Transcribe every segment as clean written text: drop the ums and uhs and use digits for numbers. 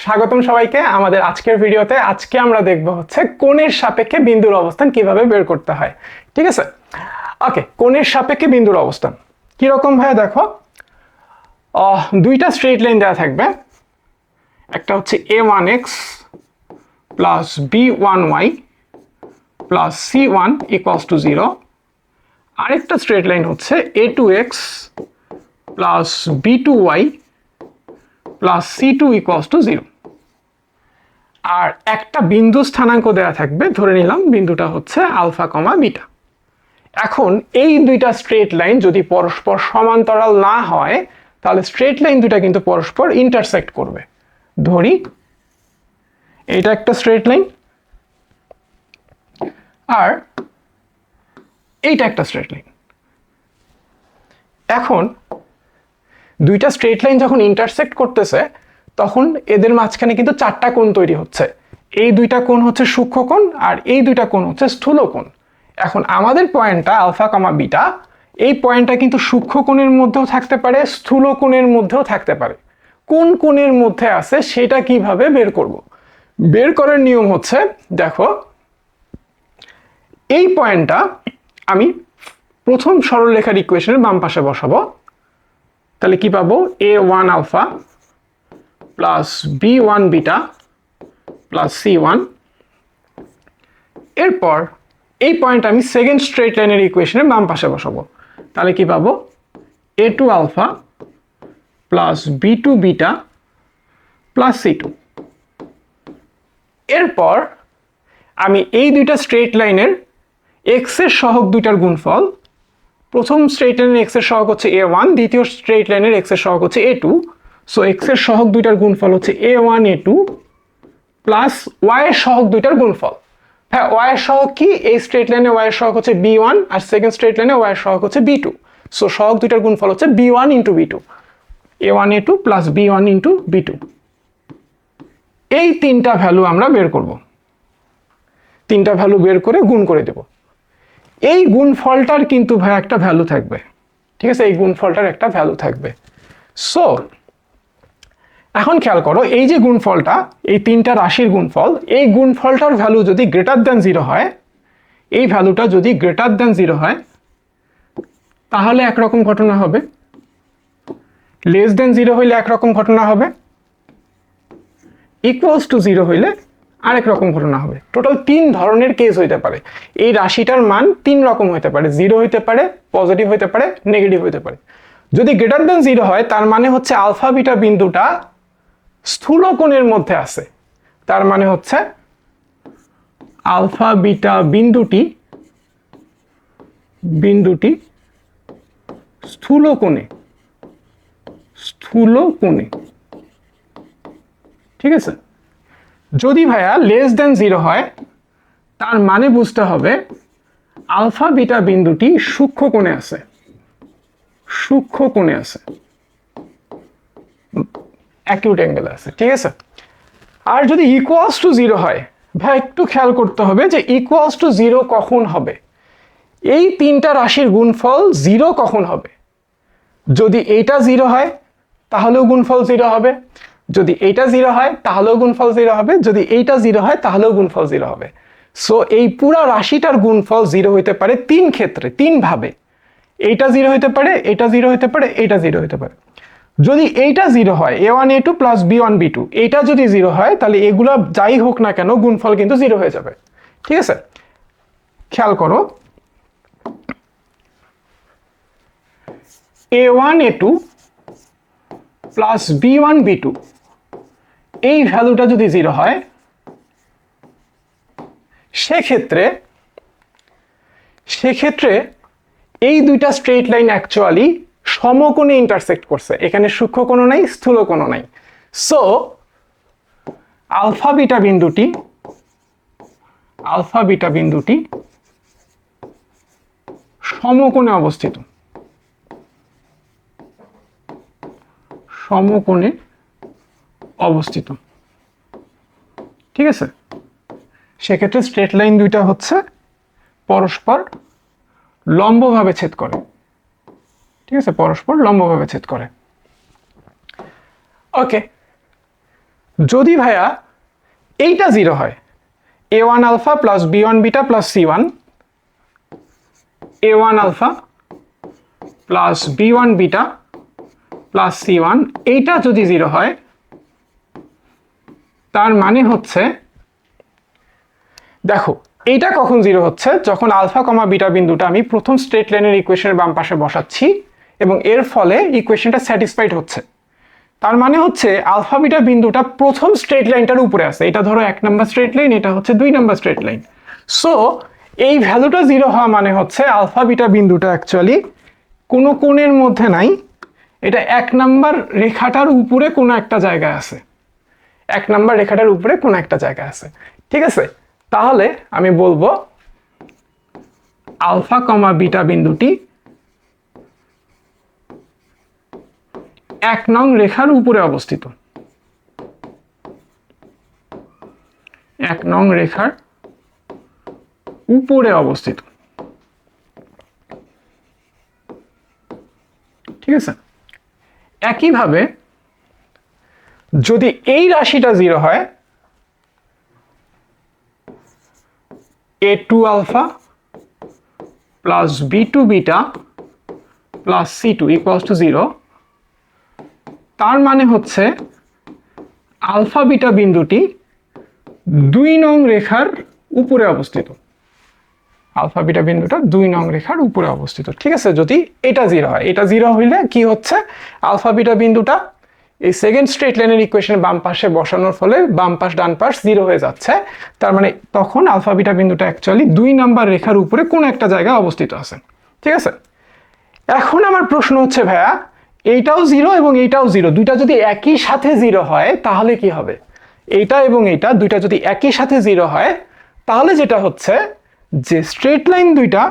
স্বাগতম সবাইকে আমাদের আজকের ভিডিওতে। আজকে আমরা দেখব হচ্ছে কোণের সাপেক্ষে বিন্দুর অবস্থান কিভাবে বের করতে হয়। ঠিক আছে, ওকে। কোণের সাপেক্ষে বিন্দুর অবস্থান কিরকম ভাবে দেখো, দুইটা স্ট্রেট লাইন দেওয়া থাকবে। একটা হচ্ছে a1x plus b1y plus c1 equals to 0। আরেকটা স্ট্রেট লাইন হচ্ছে a2x plus b2y plus c2 equals to 0। আর একটা বিন্দু স্থানাঙ্ক দেওয়া থাকবে, ধরে নিলাম বিন্দুটা হচ্ছে আলফা কমা বিটা। এখন এই দুইটা স্ট্রেট লাইন যদি পরস্পর সমান্তরাল না হয় তাহলে স্ট্রেট লাইন দুটা কিন্তু পরস্পর ইন্টারসেক্ট করবে। ধরি এটা একটা স্ট্রেট লাইন আর এইটা একটা স্ট্রেট লাইন। এখন দুইটা স্ট্রেট লাইন যখন ইন্টারসেক্ট করতেছে তখন এদের মাঝখানে কিন্তু চারটা কোণ তৈরি হচ্ছে। এই দুইটা কোণ হচ্ছে সূক্ষ্ম কোণ আর এই দুইটা কোণ হচ্ছে স্থূল কোণ। এখন আমাদের পয়েন্টটা আলফা কমা বিটা, এই পয়েন্টটা কিন্তু সূক্ষ্ম কোণের মধ্যেও থাকতে পারে, স্থূল কোণের মধ্যেও থাকতে পারে। কোন কোণের মধ্যে আছে সেটা কিভাবে বের করব? বের করার নিয়ম হচ্ছে, দেখো এই পয়েন্টটা আমি প্রথম সরলরেখার ইকুয়েশনের বাম পাশে বসাবো। তাহলে কি পাবো? a1 alpha plus b1 beta plus c1। এরপর এই পয়েন্ট আমি সেকেন্ড স্ট্রেট লাইনের ইকুয়েশনের বাম পাশে বসাবো। তাহলে কি পাবো? a2 alpha plus b2 beta plus c2। এরপর আমি এই দুইটা স্ট্রেট লাইনের এক্স এর সহগ দুইটার গুণফল, প্রথম স্ট্রেট লাইনের এক্স এর সহগ হচ্ছে a1, দ্বিতীয় স্ট্রেট লাইনের এক্স এর সহগ হচ্ছে a2। সো এক্স এর সহগ দুইটার গুণফল হচ্ছে a1 a2 প্লাস ওয়াই এর সহগ দুইটার গুণফল। হ্যাঁ, ওয়াই এর সহগ কি? এই স্ট্রেট লাইনে ওয়াই এর সহগ হচ্ছে b1 আর সেকেন্ড স্ট্রেট লাইনে ওয়াই এর সহগ হচ্ছে b2। সো সহগ দুইটার গুণফল হচ্ছে b1 into b2, a1 a2 plus b1 into b2। এই তিনটা ভ্যালু আমরা বের করব। তিনটা ভ্যালু বের করে গুণ করে দেব। এই গুণফলটার কিন্তু ভাই একটা ভ্যালু থাকবে। ঠিক আছে, এই গুণফলটার একটা ভ্যালু থাকবে। সো এখন খেয়াল করো, এই যে গুণফলটা, এই তিনটা রাশির গুণফল, এই গুণফলটার ভ্যালু যদি গ্রেটার দ্যান 0 হয়, এই ভ্যালুটা যদি গ্রেটার দ্যান 0 হয় তাহলে একরকম ঘটনা হবে, লেস দ্যান 0 হইলে একরকম ঘটনা হবে, ইকুয়ালস টু 0 হইলে আরেক রকম ঘটনা হবে। টোটাল 3 ধরনের কেস হইতে পারে। এই রাশিটার মান 3 রকম হইতে পারে, 0 হইতে পারে, পজিটিভ হইতে পারে, নেগেটিভ হইতে পারে। যদি গ্রেটার দ্যান 0 হয় তার মানে হচ্ছে আলফা বিটা বিন্দুটা স্থূল কোণের মধ্যে আছে। তার মানে হচ্ছে আলফা বিটা বিন্দুটি স্থূল কোণে। ঠিক আছে। যদি ভাইয়া লেস দ্যান 0 হয় তার মানে বুঝতে হবে আলফা বিটা বিন্দুটি সূক্ষ্ম কোণে আছে, অ্যাকিউট অ্যাঙ্গেলে আছে। ঠিক আছে। আর যদি ইকুয়ালস টু 0 হয়, ভাই একটু খেয়াল করতে হবে যে ইকুয়ালস টু 0 কখন হবে, এই তিনটা রাশির গুণফল 0 কখন হবে। যদি এইটা 0 হয় তাহলেও গুণফল 0 হবে, যদি এইটা 0 হয় তাহলেও গুণফল 0 হবে, যদি এইটা 0 হয় তাহলেও গুণফল 0 হবে। সো এই পুরা রাশিটার গুণফল 0 হইতে পারে 3 ক্ষেত্রে, 3 ভাবে। এইটা 0 হইতে পারে, এটা 0 হইতে পারে, এইটা 0 হইতে পারে। যদি এইটা 0 হয়, a1 a2 plus b1 b2, এইটা যদি 0 হয় তাহলে এগুলা যাই হোক না কেন গুণফল কিন্তু 0 হয়ে যাবে। ঠিক আছে, খেয়াল করো, a1 a2 plus b1 b2 এই ভ্যালুটা যদি 0 হয় সেক্ষেত্রে এই দুইটা স্ট্রেট লাইন অ্যাকচুয়ালি সমকোণে ইন্টারসেক্ট করছে। এখানে সূক্ষ্ম কোণ নাই, স্থূল কোণ নাই। সো আলফা বিটা বিন্দুটি সমকোণে অবস্থিত। ঠিক আছে। সেক্ষেত্রে স্ট্রেট লাইন দুইটা হচ্ছে পরস্পর লম্বভাবে ছেদ করে। ঠিক আছে, পরস্পর লম্বভাবে ছেদ করে। ওকে, যদি ভাইয়া এইটা 0 হয়, a1 alpha plus b1 beta plus c1, a1 alpha plus b1 beta plus c1, এইটা যদি 0 হয়, তার মানে হচ্ছে, দেখো এইটা কখন 0 হচ্ছে, যখন আলফা কমা বিটা বিন্দুটা আমি প্রথম স্ট্রেট লাইনের ইকুয়েশনের বাম পাশে বসাচ্ছি এবং এর ফলে ইকুয়েশনটা স্যাটিসফাইড হচ্ছে। তার মানে হচ্ছে আলফা বিটা বিন্দুটা প্রথম স্ট্রেট লাইনটার উপরে আছে। এটা ধরো 1 নাম্বার স্ট্রেট লাইন, এটা হচ্ছে 2 নাম্বার স্ট্রেট লাইন। সো এই ভ্যালুটা 0 হওয়া মানে হচ্ছে আলফা বিটা বিন্দুটা অ্যাকচুয়ালি কোনো কোণের মধ্যে নাই, এটা 1 নাম্বার রেখাটার উপরে কোনো একটা জায়গায় আছে, 1 নাম্বার রেখাটার উপরে কোনো একটা জায়গায় আছে। ঠিক আছে, তাহলে আমি বলবো আলফা কমা বিটা বিন্দুটি 1 নং রেখার উপরে অবস্থিত, 1 নং রেখার উপরে অবস্থিত। ঠিক আছে, একইভাবে যদি এই রাশিটা 0 হয়, a2 alpha plus b2 beta plus c2 equals to 0, তার মানে হচ্ছে আলফা বিটা বিন্দুটি 2 নং রেখার উপরে অবস্থিত, আলফা বিটা বিন্দুটা 2 নং রেখার উপরে অবস্থিত। ঠিক আছে, যদি এটা 0 হয়, এটা 0 হইলে কি হচ্ছে, আলফা বিটা বিন্দুটা এই সেকেন্ড স্ট্রেট লাইনের ইকুয়েশনের বাম পাশে বসানোর ফলে বাম পাশ ডান পাশ 0 হয়ে যাচ্ছে। তার মানে তখন আলফা বিটা বিন্দুটা অ্যাকচুয়ালি 2 নাম্বার রেখার উপরে কোনো একটা জায়গায় অবস্থিত আছে। ঠিক আছে, এখন আমার প্রশ্ন হচ্ছে ভাইয়া এইটাও 0 এবং এইটাও 0, দুইটা যদি একই সাথে 0 হয় তাহলে কি হবে? এইটা এবং এইটা দুইটা যদি একই সাথে 0 হয় তাহলে যেটা হচ্ছে যে স্ট্রেট লাইন দুইটা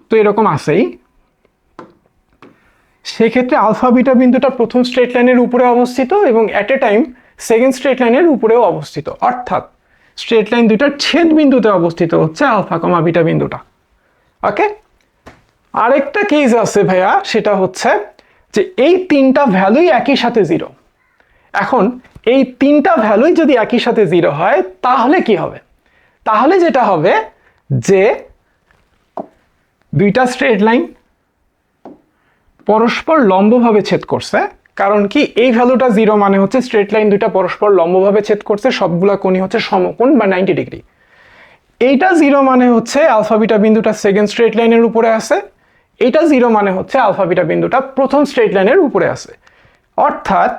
তো এরকম আছেই, সেক্ষেত্রে আলফা বিটা বিন্দুটা প্রথম স্ট্রেট লাইনের উপরে অবস্থিত এবং at a time second straight লাইনের উপরেও অবস্থিত, অর্থাৎ স্ট্রেট লাইন দুইটার ছেদ বিন্দুতে অবস্থিত হচ্ছে আলফা কমা বিটা বিন্দুটা। ওকে, আরেকটা কেস আছে ভাইয়া, সেটা হচ্ছে যে এই তিনটা ভ্যালুই একই সাথে 0। এখন এই তিনটা ভ্যালুই যদি একই সাথে 0 হয় তাহলে কি হবে? তাহলে যেটা হবে যে দুইটা স্ট্রেট লাইন পরস্পর লম্বভাবে ছেদ করছে, কারণ কি এই ভ্যালুটা 0 মানে হচ্ছে স্ট্রেট লাইন দুইটা পরস্পর লম্বভাবে ছেদ করছে, সবগুলা কোণই হচ্ছে সমকোণ বা 90 ডিগ্রি। এইটা 0 মানে হচ্ছে আলফা বিটা বিন্দুটা সেকেন্ড স্ট্রেট লাইনের উপরে আছে, এইটা 0 মানে হচ্ছে আলফা বিটা বিন্দুটা প্রথম স্ট্রেট লাইনের উপরে আছে। অর্থাৎ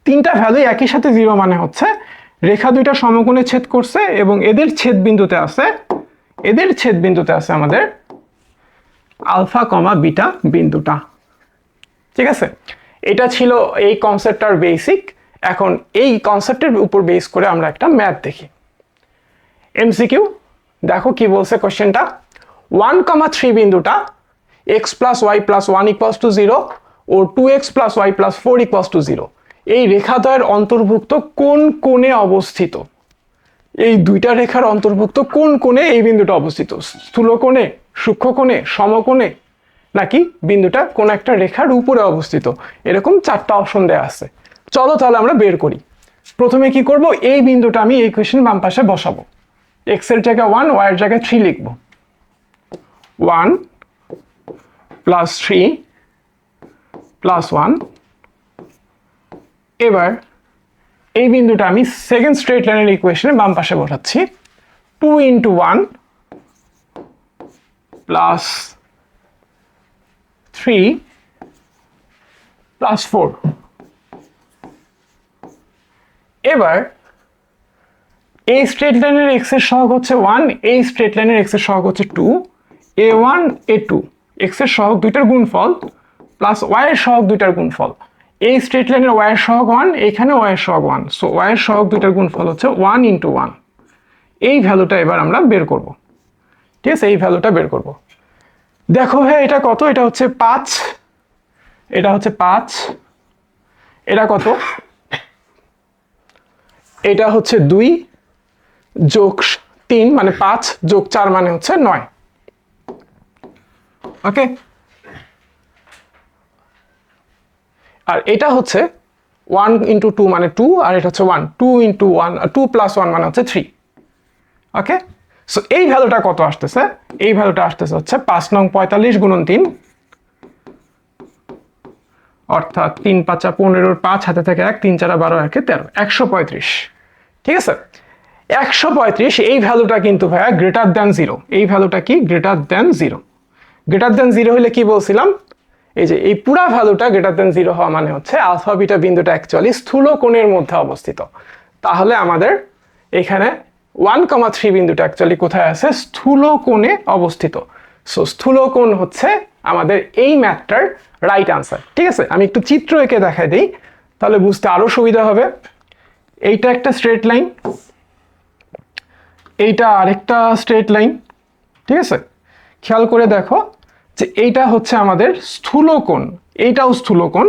তিনটা ভ্যালু একই সাথে 0 মানে হচ্ছে রেখা দুইটা সমকোণে ছেদ করছে এবং এদের ছেদ বিন্দুতে আছে আমাদের আলফা কমা বিটা বিন্দুটা। ঠিক আছে, এটা ছিল এই কনসেপ্টটার বেসিক। এখন এই কনসেপ্টের উপর বেস করে আমরা একটা ম্যাথ দেখি। এমসিকিউ দেখো কি বলছে কোশ্চেনটা। 1,3 বিন্দুটা x plus y plus 1 equals to 0 ও 2x plus y plus 4 equals to 0 এই রেখাদ্বয়ের অন্তর্ভুক্ত কোন কোণে অবস্থিত? এই দুইটা রেখার অন্তর্ভুক্ত কোন কোণে এই বিন্দুটা অবস্থিত? স্থূল কোণে, সূক্ষ্ম কোণে, সমকোণে, নাকি বিন্দুটা কোন একটা রেখার উপরে অবস্থিত? এরকম 4টা অপশন দেওয়া আছে। চলো তাহলে আমরা বের করি। প্রথমে কি করব, এই বিন্দুটা আমি এই ইকুয়েশন বাম পাশে বসাবো। x এর জায়গায় 1, y এর জায়গায় 3 লিখব। 1 প্লাস 3 প্লাস 1। এবার এই বিন্দুটা আমি সেকেন্ড স্ট্রেট লাইনের ইকুয়েশনে বাম পাশে বসাচ্ছি। 2 ইন্টু 1 প্লাস 3 প্লাস 4। এবার এই স্ট্রেট লাইনের x এর সহগ হচ্ছে 1, এই স্ট্রেট লাইনের x এর সহগ হচ্ছে 2, a1 a2 x এর সহগ দুইটার গুণফল প্লাস y এর সহগ দুইটার গুণফল। এই স্ট্রেট লাইনের y এর সহগ 1, এখানে y এর সহগ 1, সো y এর সহগ দুইটার গুণফল হচ্ছে 1 ইন্টু 1। এই ভ্যালুটা এবার আমরা বের করব। ঠিক আছে, এই ভ্যালুটা বের করব। দেখো হ্যাঁ, এটা কত? এটা হচ্ছে 5, এটা হচ্ছে 5, এটা কত? এটা হচ্ছে 2 যোগ 3 মানে 5 যোগ 4 মানে হচ্ছে 9। ওকে, আর এটা হচ্ছে 1 ইন্টু 2 মানে 2, আর এটা হচ্ছে 1, 2 ইন্টু 1, 2 প্লাস 1 মানে হচ্ছে 3। ওকে, সো এই ভ্যালুটা কত আসতেছে? এই ভ্যালুটা আসতেছে হচ্ছে 5 নং 45 গুণন 3, অর্থাৎ 3 5 15, 5 হাতে থেকে 1, 3 4 12, 1 13, 135। ঠিক আছে, 135 এই ভ্যালুটা কিন্তু ভাইয়া গ্রেটার দ্যান 0। এই ভ্যালুটা কি? Greater than 0। গ্রেটার দ্যান 0 হলে কি বলছিলাম? এই যে এই পুরা ভ্যালুটা গ্রেটার দ্যান 0 হওয়া মানে হচ্ছে আলফা বিটা বিন্দুটা অ্যাকচুয়ালি স্থূল কোণের মধ্যে অবস্থিত। তাহলে আমাদের এখানে 1,3 বিন্দুটা অ্যাকচুয়ালি কোথায় আছে? স্থূল কোণে অবস্থিত। সো স্থূল কোণ হচ্ছে আমাদের এই ম্যাথটার রাইট আনসার। ঠিক আছে, আমি একটু চিত্র এঁকে দেখাই দিই, তাহলে বুঝতে আরো সুবিধা হবে। এইটা একটা স্ট্রেট লাইন, এইটা আরেকটা স্ট্রেট লাইন। ঠিক আছে, খেয়াল করে দেখো যে এইটা হচ্ছে আমাদের স্থূল কোণ, এইটাও স্থূল কোণ,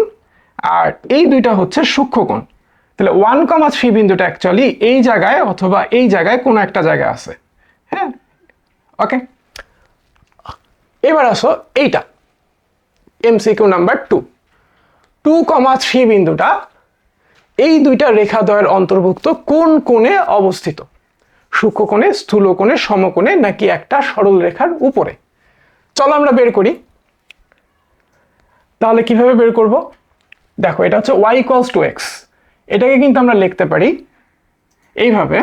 আর এই দুইটা হচ্ছে সূক্ষ্ম কোণ। তাহলে 1,3 বিন্দুটা অ্যাকচুয়ালি এই জায়গায় অথবা এই জায়গায় কোনো একটা জায়গায় আছে। হ্যাঁ, ওকে, এবার আসো এইটা এমসিকিউ নাম্বার 2। 2,3 বিন্দুটা এই দুইটা রেখাদ্বয়ের অন্তর্ভুক্ত কোন কোণে অবস্থিত? সূক্ষ্ম কোণে, স্থূল কোণে, সমকোণে, নাকি একটা সরল রেখার উপরে? চলো আমরা বের করি। তাহলে কিভাবে বের করব? দেখো, এটা হচ্ছে y ইকুয়ালস টু x। এটাকে কিন্তু আমরা লিখতে পারি এইভাবে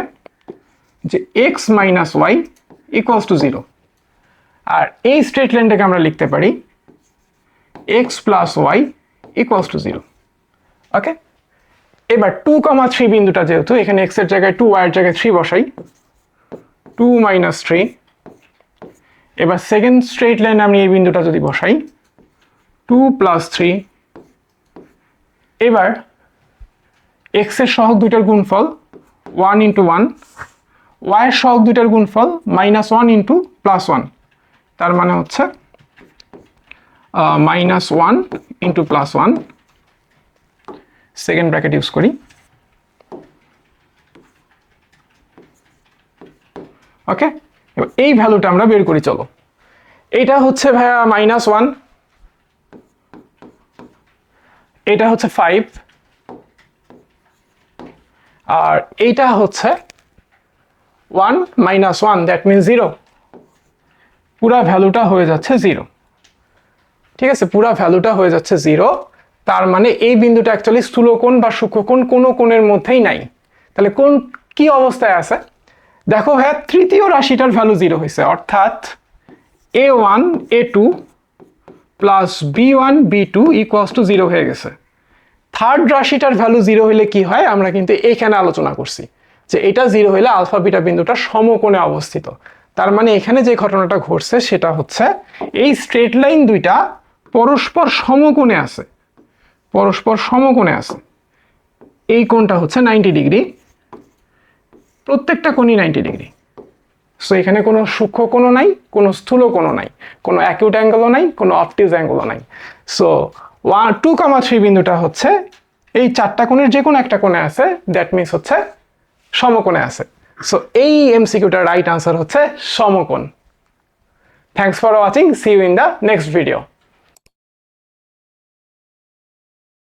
যে x minus y equals to 0। আর এই স্ট্রেট লাইনটাকে আমরা লিখতে পারি x plus y equals to 0। Okay, এবার 2,3 বিন্দুটা যেহেতু এখানে x এর জায়গায় 2, y এর জায়গায় 3 বসাই, 2 মাইনাস 3। এবার সেকেন্ড স্ট্রেট লাইনে আমি এই বিন্দুটা যদি বসাই 2 প্লাস 3। এবার x এর সহগ দুইটার গুণফল 1 ইন্টু 1, y এর সহগ দুইটার গুণফল মাইনাস 1 ইন্টু প্লাস 1, তার মানে হচ্ছে minus 1 into plus 1। Second bracket use করি। ওকে, এবার এই ভ্যালুটা আমরা বের করি। চলো, এইটা হচ্ছে ভাইয়া মাইনাস 1, এটা হচ্ছে 5, আর এইটা হচ্ছে 1 মাইনাস 1, দ্যাট মিনস 0। পুরা ভ্যালুটা হয়ে যাচ্ছে 0। ঠিক আছে, পুরা ভ্যালুটা হয়ে যাচ্ছে 0। তার মানে এই বিন্দুটা অ্যাকচুয়ালি স্থূল কোণ বা সূক্ষ্ম কোণ কোনো কোণের মধ্যেই নাই। তাহলে কোন কি অবস্থায় আছে? দেখো ভাইয়া, তৃতীয় রাশিটার ভ্যালু 0 হয়েছে, অর্থাৎ a1 a2 plus b1 b2 equals to 0 হয়ে গেছে। থার্ড রাশিটার ভ্যালু 0 হলে কি হয় আমরা কিন্তু এইখানে আলোচনা করছি যে এটা 0 হলে আলফা বিটা বিন্দুটা সমকোণে অবস্থিত। তার মানে এখানে যে ঘটনাটা ঘটছে সেটা হচ্ছে এই স্ট্রেট লাইন দুইটা পরস্পর সমকোণে আছে, পরস্পর সমকোণে আছে। এই কোণটা হচ্ছে 90 ডিগ্রি, প্রত্যেকটা কোণই 90 ডিগ্রি। সো এখানে কোনো সূক্ষ্ম কোণও নাই, কোনো স্থূল কোণও নাই, কোনো অ্যাকিউট অ্যাঙ্গেলও নাই, কোনো অবটিউজ অ্যাঙ্গেলও নাই। সো 2,3 বিন্দুটা হচ্ছে এই চারটা কোণের যে কোনো একটা কোণে আছে, দ্যাট মিনস হচ্ছে সমকোণে আছে। সো এই এমসিকিউটার রাইট আনসার হচ্ছে সমকোণ। Thanks for watching, see you in the next video.